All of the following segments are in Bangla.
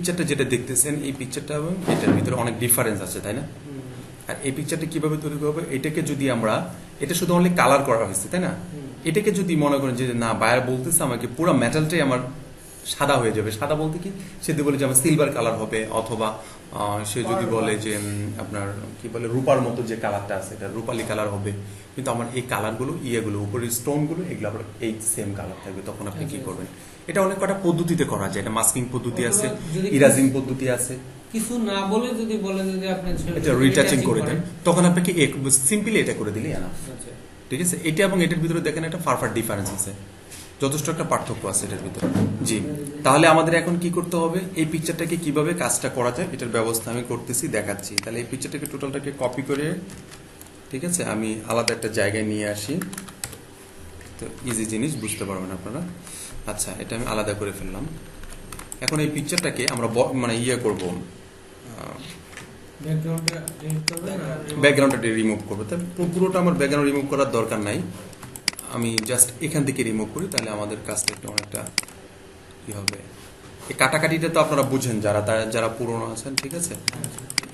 পিকচারটা যেটা দেখতেছেন এই পিকচারটা এবং এটার ভিতরে অনেক ডিফারেন্স আছে, তাই না? আর এই পিকচারটা কিভাবে তৈরি করবো, এটাকে যদি আমরা, এটা শুধু অনলি কালার করা হয়েছে, তাই না? এটাকে যদি মনে করেন যে না বায়ার বলতেছে আমাকে পুরো মেটালটাই আমার সাদা হয়ে যাবে, সাদা বলতে কি, সে যদি বলে যে আমার সিলভার কালার হবে, অথবা সে যদি বলে যে আপনার কি বলে রূপার মতো যে কালারটা আছে এটা রূপালি কালার হবে, কিন্তু আমার এই কালারগুলো ইয়েগুলো উপরের স্টোনগুলো এগুলো আবার এই সেম কালার থাকবে, তখন আপনি কি করবেন? এটা অনেক কটা পদ্ধতিতে করা যায়, এটা মাস্কিং পদ্ধতি আছে, ইরাজিং পদ্ধতি আছে, কিছু না বলে যদি বলেন যদি আপনি এটা রিটাচিং করে দেন, তখন আপনাকে সিম্পলি এটা করে দিলেই না, ঠিক আছে? এটা এবং এটার ভিতরে দেখেন একটা ফার ডিফারেন্স আছে, যথেষ্ট একটা পার্থক্য আছে এটার ভিতরে। জি, তাহলে আমাদের এখন কি করতে হবে, এই পিকচারটাকে কিভাবে কাজটা করা যায় এটার ব্যবস্থা আমি করতেছি, দেখাচ্ছি। তাহলে এই পিকচারটাকে টোটালটাকে কপি করে, ঠিক আছে, আমি আলাদা একটা জায়গায় নিয়ে আসি, তো ইজি জিনিস বুঝতে পারবেন আপনারা। আচ্ছা, এটা আমি আলাদা করে ফেললাম। এখন এই পিকচারটাকে আমরা মানে ইয়ে করবো, ব্যাকগ্রাউন্ডটা রিমুভ করবো। তাই পুরোটা আমার ব্যাকগ্রাউন্ড রিমুভ করার দরকার নাই, আমি জাস্ট এখান থেকে রিমুভ করি, তাহলে আমাদের কাজটা একটু অনেকটা কি হবে। এই কাটাকাটিটা তো আপনারা বুঝেন, যারা পুরনো আছেন, ঠিক আছে,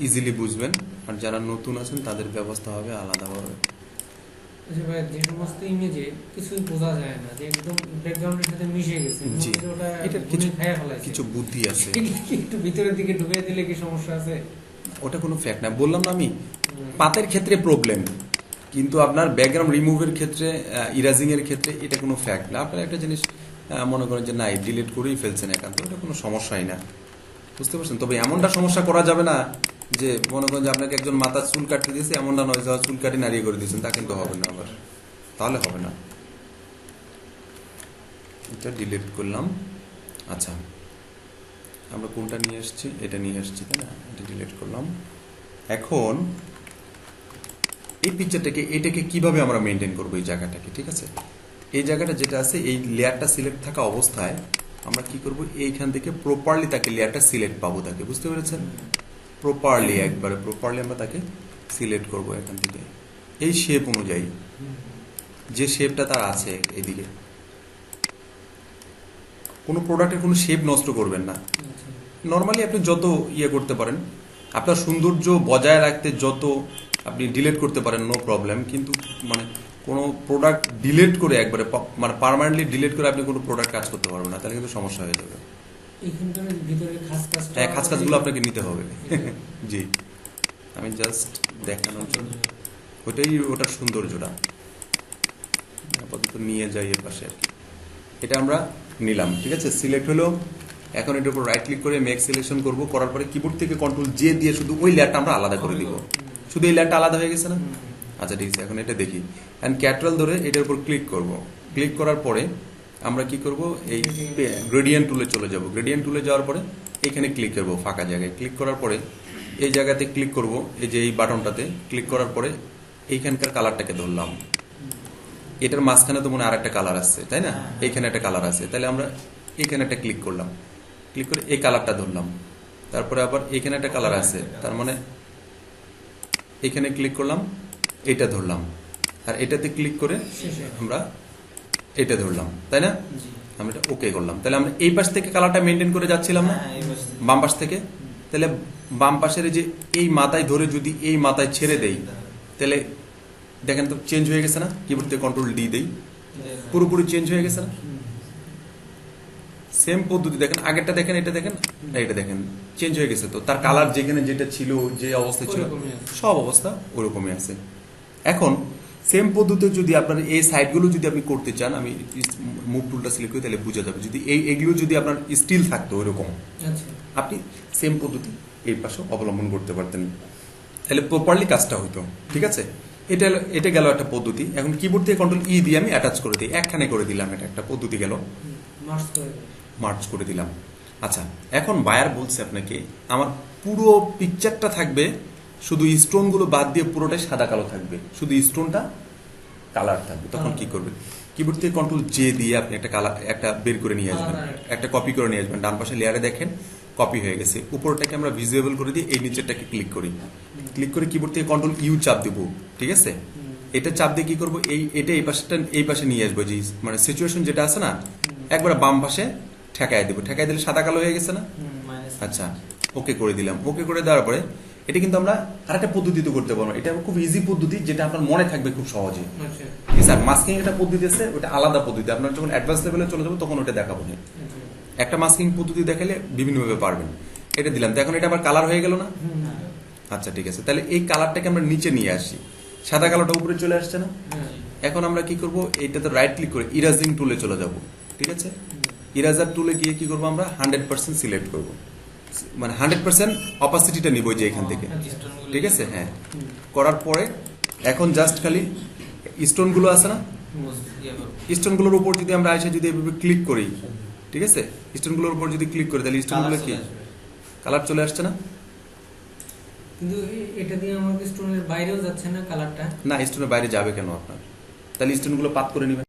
ইজিলি বুঝবেন, আর যারা নতুন আছেন তাদের ব্যবস্থা হবে আলাদাভাবে। যে সমস্ত ইমেজে কিছুই বোঝা যায় না, যে একদম ব্যাকগ্রাউন্ডের সাথে মিশে গেছে, জি, এটার কিছু বুদ্ধি আছে, একটু ভিতরের দিকে ঢুকে দিলে কি সমস্যা আছে? ওটা কোনো ফ্যাক্ট না, বললাম না আমি, পাতের ক্ষেত্রে প্রবলেম, কিন্তু আপনার ব্যাকগ্রাউন্ড রিমুভের ক্ষেত্রে, ইরাজিং এর ক্ষেত্রে এটা কোনো ফ্যাক্ট না। আপনারা একটা জিনিস মনে করেন যে নাই ডিলিট করেই ফেলছেন একান্ত, এটা কোনো সমস্যাই না, বুঝতে পারছেন? তবে এমনটা সমস্যা করা যাবে না যে মনে করেন যে আপনাকে একজন মাথার চুল কাটতে দিয়েছে, এমনটা নয় যে চুল কাটি নাড়িয়ে করে দিয়েছেন, তা কিন্তু হবে না, আবার তাহলে হবে না। এটা ডিলিট করলাম। আচ্ছা, আমরা কোনটা নিয়ে এসেছি, এটা নিয়ে এসেছি, তাই না? এটা ডিলিট করলাম। এখন এই পিকচারটাকে, এটাকে কিভাবে আমরা মেনটেন করবো এই জায়গাটাকে, ঠিক আছে? এই জায়গাটা যেটা আছে, এই লেয়ারটা সিলেক্ট থাকা অবস্থায় আমরা কি করব, এইখান থেকে প্রপারলি তাকে লেয়ারটা সিলেক্ট পাবো, তাকে, বুঝতে পেরেছেন? প্রপারলি, একবারে প্রপারলি আমরা তাকে সিলেক্ট করব এখান থেকে, এই শেপ অনুযায়ী, যে শেপটা তার আছে এইদিকে। কোনো প্রোডাক্টের কোনো শেপ নষ্ট করবেন না। নর্মালি আপনি যত ইয়ে করতে পারেন, আপনার সৌন্দর্য বজায় রাখতে যত আপনি ডিলিট করতে পারেন, নো প্রবলেম, কিন্তু মানে কোনো প্রোডাক্ট ডিলিট করে একবারে মানে পার্মানেন্টলি ডিলিট করে আপনি কোনো প্রোডাক্ট কাজ করতে পারবেন না, তাহলে কিন্তু সমস্যা হয়ে যাবে। হ্যাঁ, খাস কাজগুলো আপনাকে নিতে হবে। জি, আমি জাস্ট দেখানোর জন্য, ওটার সৌন্দর্যটা আপাতত নিয়ে যাই এর পাশে আর কি। এটা আমরা নিলাম, ঠিক আছে, সিলেক্ট হলো। এখন এটার উপর রাইট ক্লিক করে মেক সিলেকশন করবো, করার পরে কিবোর্ড থেকে কন্ট্রোল জে দিয়ে শুধু ওই লেয়ারটা আমরা আলাদা করে দিব। শুধু এই লেয়ারটা আলাদা হয়ে গেছে না? আচ্ছা, ঠিক আছে, এখন এটা দেখি। অ্যান্ড ক্যাট্রাল ধরে এটার উপর ক্লিক করব। ক্লিক করার পরে আমরা কি করব, এই গ্রেডিয়েন্ট টুলে চলে যাব। গ্রেডিয়েন্ট টুলে যাওয়ার পরে এখানে ক্লিক করব, ফাঁকা জায়গায় ক্লিক করার পরে এই জায়গাতে ক্লিক করব, এই যে এই বাটনটাতে ক্লিক করার পরে এইখানকার কালারটাকে ধরলাম। এটার মাঝখানে তো মনে আর একটা কালার আছে, তাই না? এইখানে একটা কালার আছে, তাহলে আমরা এখানে একটা ক্লিক করলাম, ক্লিক করে এই কালারটা ধরলাম। তারপরে আবার এখানে একটা কালার আছে, তার মানে এখানে ক্লিক করলাম, এটা ধরলাম, আর এটাতে ক্লিক করে আমরা এটা ধরলাম, তাই না? আমরা এটা ওকে করলাম। তাহলে আমরা এই পাশ থেকে কালারটা মেনটেন করে যাচ্ছিলাম না, বাম পাশ থেকে। তাহলে বাম পাশের যে এই মাথায় ধরে যদি এই মাথায় ছেড়ে দেই, তাহলে দেখেন তো চেঞ্জ হয়ে গেছে না? কিবোর্ড থেকে কন্ট্রোল ডি দেই, পুরোপুরি চেঞ্জ হয়ে গেছে না? সেম পদ্ধতি দেখেন, আগেরটা দেখেন, এটা দেখেন, এটা দেখেন, চেঞ্জ হয়ে গেছে। তো তার কালার যেখানে যেটা ছিল, যে অবস্থা ছিল, সব অবস্থা ওরকমই আছে। এখন সেম পদ্ধতিতে যদি আপনার এই সাইডগুলো যদি আপনি করতে চান, আমি মুভ টুলটা সিলেক্ট করি, তাহলে বুঝে যাবে। যদি এইগুলো যদি আপনার স্টিল থাকতো ওইরকম, আপনি সেম পদ্ধতি এই পাশে অবলম্বন করতে পারতেন, তাহলে প্রপারলি কাজটা হইতো, ঠিক আছে? এটা গেল একটা পদ্ধতি। এখন কিবোর্ড থেকে কন্ট্রোল ই দিয়ে আমি অ্যাটাচ করে দিই, একখানে করে দিলাম, এটা একটা পদ্ধতি গেল, মার্জ করে দিলাম। আচ্ছা, এখন বায়ার বলছে আপনাকে আমার পুরো পিকচারটা থাকবে, শুধু স্টোনগুলো বাদ দিয়ে পুরোটাই সাদা কালো থাকবে, শুধু স্টোনটা কালার থাকবে। তখন কি করবেন, কিবোর্ড থেকে কন্ট্রোল জে দিয়ে আপনি একটা কালার একটা বের করে নিয়ে আসবেন, একটা কপি করে নিয়ে আসবেন। ডান পাশে লেয়ারে দেখেন কপি হয়ে গেছে, উপরটাকে আমরা ভিজিবল করে দিয়ে এই নিচেরটাকে ক্লিক করি। ক্লিক করে কিবোর্ড থেকে কন্ট্রোল ইউ চাপ দেব, ঠিক আছে? এটা চাপ দিয়ে কি করবো, এটা এই পাশে নিয়ে আসবো, যে মানে সিচুয়েশন যেটা আছে না, একবার বাম পাশে ঠেকায় দেবো। ঠেকায় দিলে সাদা কালো হয়ে গেছে না? আচ্ছা, ওকে করে দিলাম। ওকে করে দেওয়ার পরে এটা কিন্তু আমরা আরেকটা পদ্ধতিতে করতে পারবো। এটা খুব ইজি পদ্ধতি, যেটা আপনার মনে থাকবে খুব সহজে। আচ্ছা ঠিক স্যার, মাস্কিং একটা পদ্ধতি আছে, ওটা আলাদা পদ্ধতি। আপনার যখন অ্যাডভান্স লেভেলে চলে যাবো তখন ওটা দেখাবো না। আচ্ছা একটা মাস্কিং পদ্ধতি দেখালে বিভিন্নভাবে পারবেন। এটা দিলাম, তো এখন এটা আবার কালার হয়ে গেল না? আচ্ছা ঠিক আছে, তাহলে এই কালারটাকে আমরা নিচে নিয়ে আসি। সাদা কালোটা উপরে চলে আসছে না? হ্যাঁ এখন আমরা কি করব, এইটাতে রাইট ক্লিক করে ইরাজিং টুলে চলে যাব। ঠিক আছে, ইরাজার টুলে গিয়ে কি করব, আমরা 100% সিলেক্ট করব, মানে 100% অপাসিটিটা নিব যে এখান থেকে। ঠিক আছে, হ্যাঁ। করার পরে এখন জাস্ট খালি স্টোনগুলো আছে না, স্টোনগুলোর উপর যদি আমরা এসে যদি এভাবে ক্লিক করি, ঠিক আছে, স্টোনগুলোর উপর যদি ক্লিক করি তাহলে স্টোনগুলো কি কালার চলে আসছে না? কিন্তু এটা দিয়ে আমাকে স্টোনের বাইরেও যাচ্ছে না কালারটা। না, স্টোনের বাইরে যাবে কেন আপনার? তাহলে স্টোনগুলো পাত করে নেবেন।